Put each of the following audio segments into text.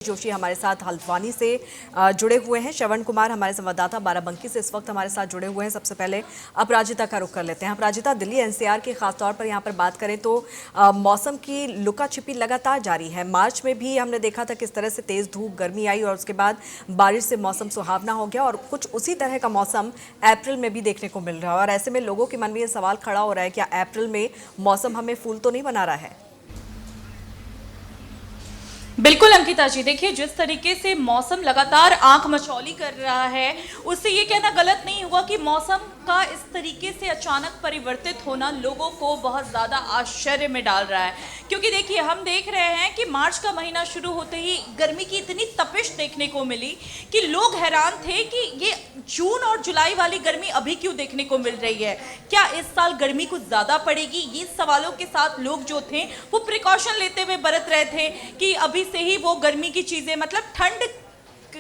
जोशी हमारे साथ हल्द्वानी से जुड़े हुए हैं। श्रवण कुमार हमारे संवाददाता बाराबंकी से इस वक्त हमारे साथ जुड़े हुए हैं। सबसे पहले अपराजिता का रुख कर लेते हैं। अपराजिता, दिल्ली एनसीआर की खासतौर पर यहाँ पर बात करें तो मौसम की लुका छिपी लगातार जारी है। मार्च में भी हमने देखा था किस तरह से तेज धूप गर्मी आई और उसके बाद बारिश से मौसम सुहावना हो गया और कुछ उसी तरह का मौसम अप्रैल में भी देखने को मिल रहा है। और ऐसे में लोगों के मन में ये सवाल खड़ा हो रहा है, क्या अप्रैल में मौसम हमें फूल तो नहीं बना रहा है? बिल्कुल अंकिता जी, देखिए जिस तरीके से मौसम लगातार आंख मचौली कर रहा है, उससे ये कहना गलत नहीं होगा कि मौसम का इस तरीके से अचानक परिवर्तित होना लोगों को बहुत ज़्यादा आश्चर्य में डाल रहा है। क्योंकि देखिए हम देख रहे हैं कि मार्च का महीना शुरू होते ही गर्मी की इतनी तपिश देखने को मिली कि लोग हैरान थे कि ये जून और जुलाई वाली गर्मी अभी क्यों देखने को मिल रही है। क्या इस साल गर्मी कुछ ज़्यादा पड़ेगी? ये सवालों के साथ लोग जो थे वो प्रिकॉशन लेते हुए बरत रहे थे कि अभी से ही वो गर्मी की चीजें, मतलब ठंड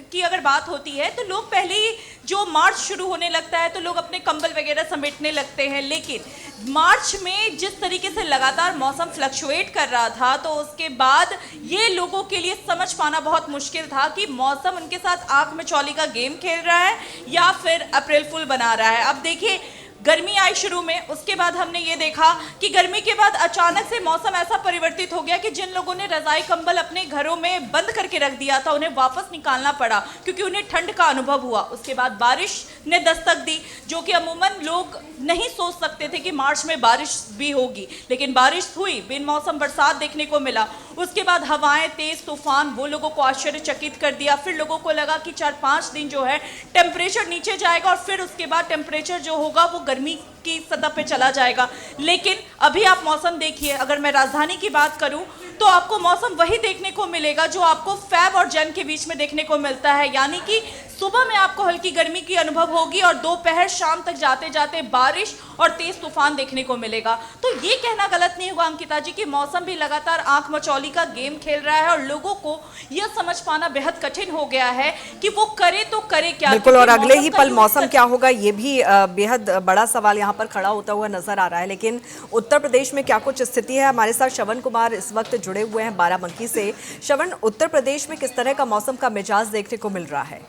की अगर बात होती है तो लोग पहले ही जो मार्च शुरू होने लगता है तो लोग अपने कंबल वगैरह समेटने लगते हैं। लेकिन मार्च में जिस तरीके से लगातार मौसम फ्लक्चुएट कर रहा था तो उसके बाद ये लोगों के लिए समझ पाना बहुत मुश्किल था कि मौसम उनके साथ आंख में चौली का गेम खेल रहा है या फिर अप्रैल फूल बना रहा है। अब देखिए गर्मी आई शुरू में, उसके बाद हमने ये देखा कि गर्मी के बाद अचानक से मौसम ऐसा परिवर्तित हो गया कि जिन लोगों ने रजाई कंबल अपने घरों में बंद करके रख दिया था उन्हें वापस निकालना पड़ा क्योंकि उन्हें ठंड का अनुभव हुआ। उसके बाद बारिश ने दस्तक दी, जो कि अमूमन लोग नहीं सोच सकते थे कि मार्च में बारिश भी होगी, लेकिन बारिश हुई, बिन मौसम बरसात देखने को मिला। उसके बाद हवाएं, तेज तूफान, वो लोगों को आश्चर्यचकित कर दिया। फिर लोगों को लगा कि 4-5 दिन जो है टेम्परेचर नीचे जाएगा और फिर उसके बाद टेम्परेचर जो होगा वो गर्मी की सतह पे चला जाएगा। लेकिन अभी आप मौसम देखिए, अगर मैं राजधानी की बात करूं तो आपको मौसम वही देखने को मिलेगा जो आपको फेब और जन के बीच में देखने को मिलता है, यानी कि सुबह में आपको हल्की गर्मी की अनुभव होगी और दोपहर शाम तक जाते जाते बारिश और तेज तूफान देखने को मिलेगा। तो ये कहना गलत नहीं होगा अंकिता जी कि मौसम भी लगातार आंख मचौली का गेम खेल रहा है और लोगों को यह समझ पाना बेहद कठिन हो गया है कि वो करे तो करे क्या। बिल्कुल, और अगले ही पल मौसम क्या होगा ये भी बेहद बड़ा सवाल यहाँ पर खड़ा होता हुआ नजर आ रहा है। लेकिन उत्तर प्रदेश में क्या कुछ स्थिति है? हमारे साथ श्रवण कुमार इस वक्त जुड़े हुए हैं बाराबंकी से। श्रवण, उत्तर प्रदेश में किस तरह का मौसम का मिजाज देखने को मिल रहा है?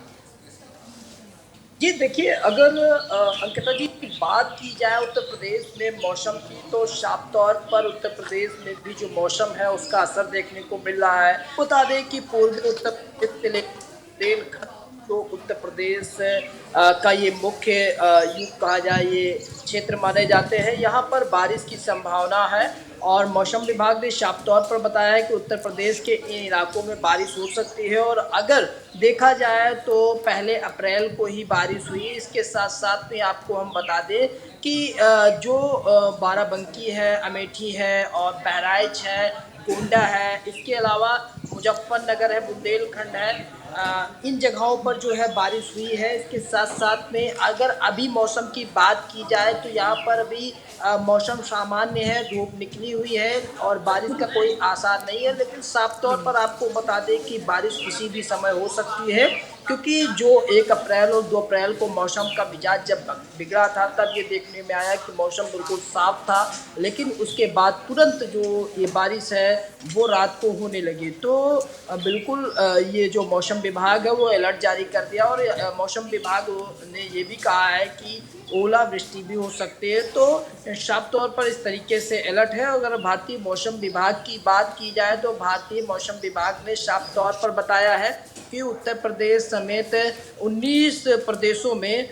जी देखिए, अगर अंकिता जी की बात की जाए उत्तर प्रदेश में मौसम की, तो साफ तौर पर उत्तर प्रदेश में भी जो मौसम है उसका असर देखने को मिल रहा है। बता दें कि पूर्वी उत्तर प्रदेश से लेकर जो उत्तर प्रदेश का ये मुख्य युग कहा जाए ये क्षेत्र माने जाते हैं, यहाँ पर बारिश की संभावना है। और मौसम विभाग ने साफ तौर पर बताया है कि उत्तर प्रदेश के इन इलाकों में बारिश हो सकती है और अगर देखा जाए तो पहले अप्रैल को ही बारिश हुई। इसके साथ साथ में आपको हम बता दें कि जो बाराबंकी है, अमेठी है और बहराइच है, गोंडा है, इसके अलावा मुजफ्फरनगर है, बुंदेलखंड है, इन जगहों पर जो है बारिश हुई है। इसके साथ साथ में अगर अभी मौसम की बात की जाए तो यहाँ पर अभी मौसम सामान्य है, धूप निकली हुई है और बारिश का कोई आसार नहीं है। लेकिन साफ तौर पर आपको बता दें कि बारिश किसी भी समय हो सकती है, क्योंकि जो 1 अप्रैल और 2 अप्रैल को मौसम का मिजाज जब बिगड़ा था तब ये देखने में आया कि मौसम बिल्कुल साफ था, लेकिन उसके बाद तुरंत जो ये बारिश है वो रात को होने लगी। तो बिल्कुल ये जो मौसम विभाग है वो अलर्ट जारी कर दिया और मौसम विभाग ने ये भी कहा है कि ओलावृष्टि भी हो सकती है। तो साफ तौर पर इस तरीके से अलर्ट है। अगर भारतीय मौसम विभाग की बात की जाए तो भारतीय मौसम विभाग ने साफ तौर पर बताया है कि उत्तर प्रदेश समेत 19 प्रदेशों में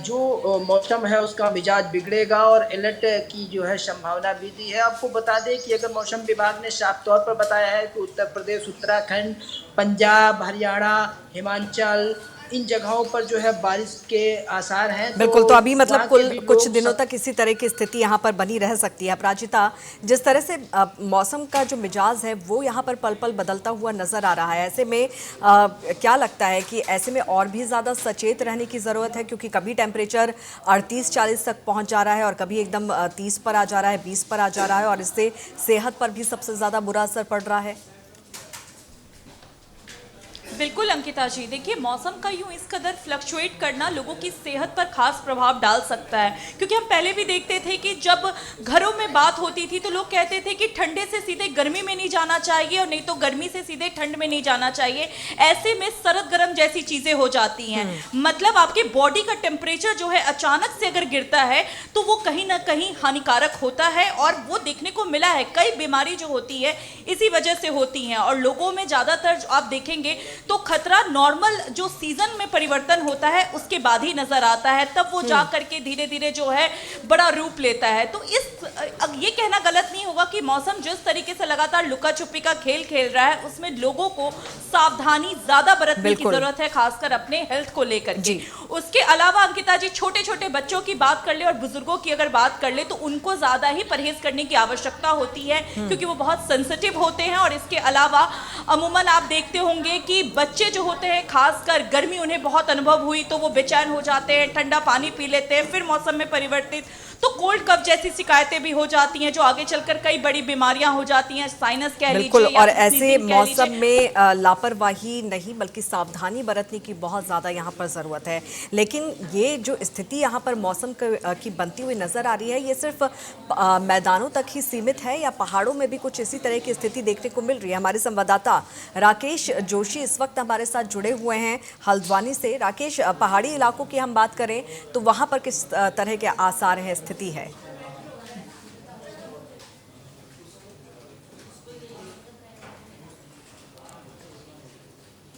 जो मौसम है उसका मिजाज बिगड़ेगा और अलर्ट की जो है संभावना भी दी है। आपको बता दें कि अगर मौसम विभाग ने साफ तौर पर बताया है कि उत्तर प्रदेश, उत्तराखंड, पंजाब, हरियाणा, हिमाचल, इन जगहों पर जो है बारिश के आसार हैं। बिल्कुल, तो अभी मतलब कुछ दिनों तक इसी तरह की स्थिति यहाँ पर बनी रह सकती है। अपराजिता, जिस तरह से मौसम का जो मिजाज है वो यहाँ पर पल पल बदलता हुआ नजर आ रहा है, ऐसे में क्या लगता है कि ऐसे में और भी ज़्यादा सचेत रहने की ज़रूरत है? क्योंकि कभी टेम्परेचर 38-40 तक पहुँच जा रहा है और कभी एकदम 30 पर आ जा रहा है, 20 पर आ जा रहा है और इससे सेहत पर भी सबसे ज़्यादा बुरा असर पड़ रहा है। बिल्कुल अंकिता जी, देखिए मौसम का यूं इस कदर फ्लक्चुएट करना लोगों की सेहत पर खास प्रभाव डाल सकता है, क्योंकि हम पहले भी देखते थे कि जब घरों में बात होती थी तो लोग कहते थे कि ठंडे से सीधे गर्मी में नहीं जाना चाहिए और नहीं तो गर्मी से सीधे ठंड में नहीं जाना चाहिए। ऐसे में सर्द गर्म जैसी चीजें हो जाती हैं, मतलब आपके बॉडी का टेम्परेचर जो है अचानक से अगर गिरता है तो वो कहीं ना कहीं हानिकारक होता है, और वो देखने को मिला है कई बीमारी जो होती है इसी वजह से होती हैं। और लोगों में ज्यादातर आप देखेंगे तो खतरा नॉर्मल जो सीजन में परिवर्तन होता है उसके बाद ही नजर आता है, तब वो जा करके धीरे धीरे जो है बड़ा रूप लेता है। तो ये कहना गलत नहीं होगा कि मौसम जिस तरीके से लगातार लुका छुपी का खेल खेल रहा है उसमें लोगों को सावधानी ज्यादा बरतने की जरूरत है, खासकर अपने हेल्थ को लेकर के। उसके अलावा अंकिता जी, छोटे छोटे बच्चों की बात कर ले और बुजुर्गों की अगर बात कर ले तो उनको ज्यादा ही परहेज करने की आवश्यकता होती है, क्योंकि वो बहुत सेंसिटिव होते हैं। और इसके अलावा अमूमन आप देखते होंगे कि बच्चे जो होते हैं, खासकर गर्मी उन्हें बहुत अनुभव हुई तो वो बेचैन हो जाते हैं, ठंडा पानी पी लेते हैं, फिर मौसम में परिवर्तित तो कोल्ड कफ जैसी शिकायतें भी हो जाती हैं, जो आगे चलकर कई बड़ी बीमारियां हो जाती हैं, साइनस कह लीजिए। बिल्कुल, और ऐसे मौसम में लापरवाही नहीं बल्कि सावधानी बरतने की बहुत ज़्यादा यहाँ पर ज़रूरत है। लेकिन ये जो स्थिति यहाँ पर मौसम की बनती हुई नज़र आ रही है, ये सिर्फ मैदानों तक ही सीमित है या पहाड़ों में भी कुछ इसी तरह की स्थिति देखने को मिल रही है? हमारे संवाददाता राकेश जोशी इस वक्त हमारे साथ जुड़े हुए हैं हल्द्वानी से। राकेश, पहाड़ी इलाकों की हम बात करें तो वहाँ पर किस तरह के आसार हैं, स्थिति है?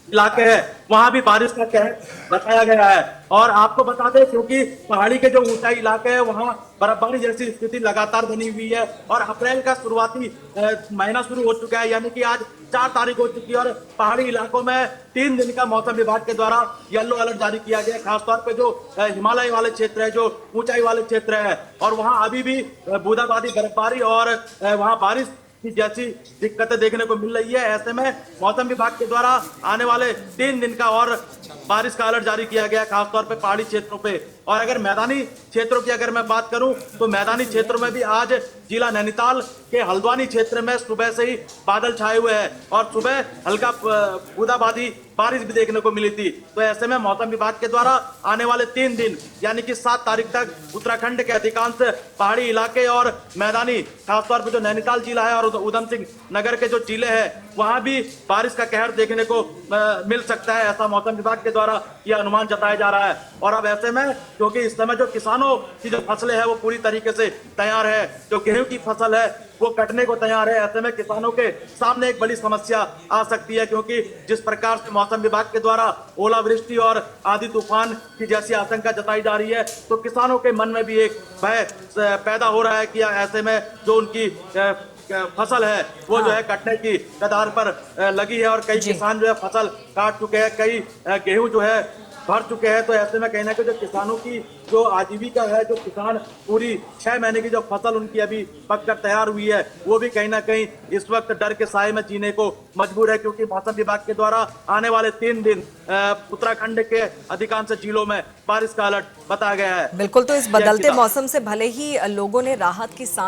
इलाके है वहां भी बारिश का कहर बताया गया है। और आपको बता दें, क्योंकि पहाड़ी के जो ऊंचाई इलाके हैं वहां बर्फबारी जैसी स्थिति लगातार बनी हुई है और अप्रैल का शुरुआती महीना शुरू हो चुका है, यानी कि आज 4 तारीख हो चुकी है और पहाड़ी इलाकों में 3 दिन का मौसम विभाग के द्वारा येलो अलर्ट जारी किया गया है। खासतौर पे जो हिमालय वाले क्षेत्र है, जो ऊंचाई वाले क्षेत्र है, और वहां अभी भी बूंदाबांदी बर्फबारी और वहां बारिश जैसी दिक्कतें देखने को मिल रही है। ऐसे में मौसम विभाग के द्वारा आने वाले 3 दिन का और बारिश का अलर्ट जारी किया गया, खासतौर पे पहाड़ी क्षेत्रों पे। और अगर मैदानी क्षेत्रों की अगर मैं बात करूं तो मैदानी क्षेत्रों में भी आज जिला नैनीताल के हल्द्वानी क्षेत्र में सुबह से ही बादल छाए हुए हैं और सुबह हल्का बूंदाबांदी बारिश भी देखने को मिली थी। तो ऐसे में मौसम विभाग के द्वारा आने वाले 3 दिन यानी कि 7 तारीख तक उत्तराखंड के अधिकांश पहाड़ी इलाके और मैदानी, खासतौर पर जो नैनीताल जिला है और उधम सिंह नगर के जो जिले हैं वहां भी बारिश का कहर देखने को मिल सकता है, ऐसा मौसम विभाग के द्वारा यह अनुमान जताया जा रहा है। और अब ऐसे में क्योंकि इस समय जो किसानों की जो फसलें हैं वो पूरी तरीके से तैयार है, जो गेहूं की फसल है वो कटने को तैयार है, ऐसे में किसानों के सामने एक बड़ी समस्या आ सकती है, क्योंकि जिस प्रकार से मौसम विभाग के द्वारा ओलावृष्टि और आंधी तूफान की जैसी आशंका जताई जा रही है तो किसानों के मन में भी एक भय पैदा हो रहा है कि ऐसे में जो उनकी फसल है वो जो है कटने की कगार पर लगी है और कई किसान जो है फसल काट चुके हैं, कई गेहूं जो है भर चुके हैं। तो ऐसे में कहीं ना कहीं जो किसानों की जो आजीविका है, जो किसान पूरी 6 महीने की जो फसल उनकी अभी पककर तैयार हुई है वो भी कहीं ना कहीं इस वक्त डर के साए में जीने को मजबूर है, क्योंकि मौसम विभाग के द्वारा आने वाले 3 दिन उत्तराखंड के अधिकांश जिलों में बारिश का अलर्ट बताया गया है। बिल्कुल, तो इस बदलते मौसम से भले ही लोगों ने राहत की सांस